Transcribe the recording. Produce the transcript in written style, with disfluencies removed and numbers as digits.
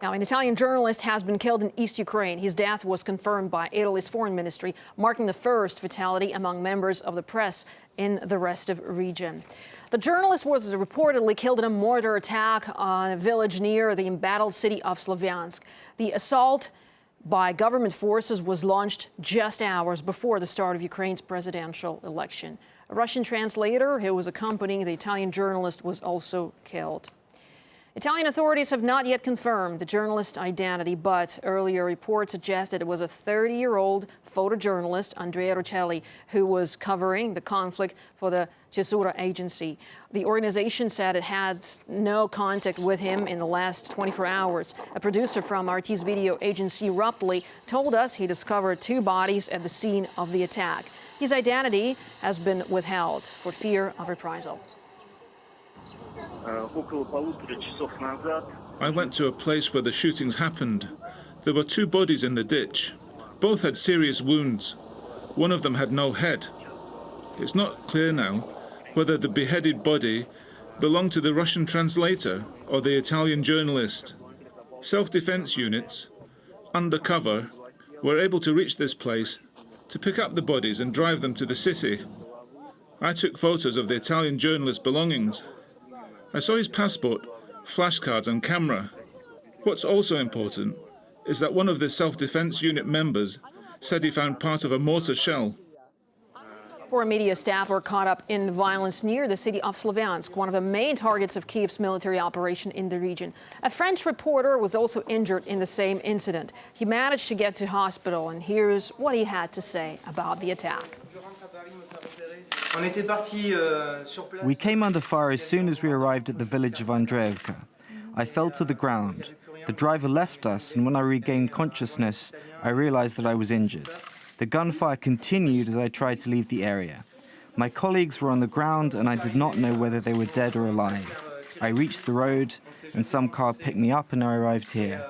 Now, an Italian journalist has been killed in East Ukraine. His death was confirmed by Italy's foreign ministry, marking the first fatality among members of the press in the rest of the region. The journalist was reportedly killed in a mortar attack on a village near the embattled city of Slavyansk. The assault by government forces was launched just hours before the start of Ukraine's presidential election. A Russian translator who was accompanying the Italian journalist was also killed. Italian authorities have not yet confirmed the journalist's identity, but earlier reports suggested it was a 30-year-old photojournalist, Andrea Rocchelli, who was covering the conflict for the Cesura agency. The organization said it has no contact with him in the last 24 hours. A producer from RT's video agency, Rocchelli, told us he discovered 2 bodies at the scene of the attack. His identity has been withheld for fear of reprisal. I went to a place where the shootings happened. There were 2 bodies in the ditch. Both had serious wounds. One of them had no head. It's not clear now whether the beheaded body belonged to the Russian translator or the Italian journalist. Self-defense units, undercover, were able to reach this place to pick up the bodies and drive them to the city. I took photos of the Italian journalist's belongings. I saw his passport, flashcards and camera. What's also important is that one of the self-defense unit members said he found part of a mortar shell. 4 media staff were caught up in violence near the city of Slavyansk, one of the main targets of Kyiv's military operation in the region. A French reporter was also injured in the same incident. He managed to get to hospital, and here's what he had to say about the attack. We came under fire as soon as we arrived at the village of Andreevka. I fell to the ground. The driver left us, and when I regained consciousness, I realized that I was injured. The gunfire continued as I tried to leave the area. My colleagues were on the ground, and I did not know whether they were dead or alive. I reached the road, and some car picked me up, and I arrived here.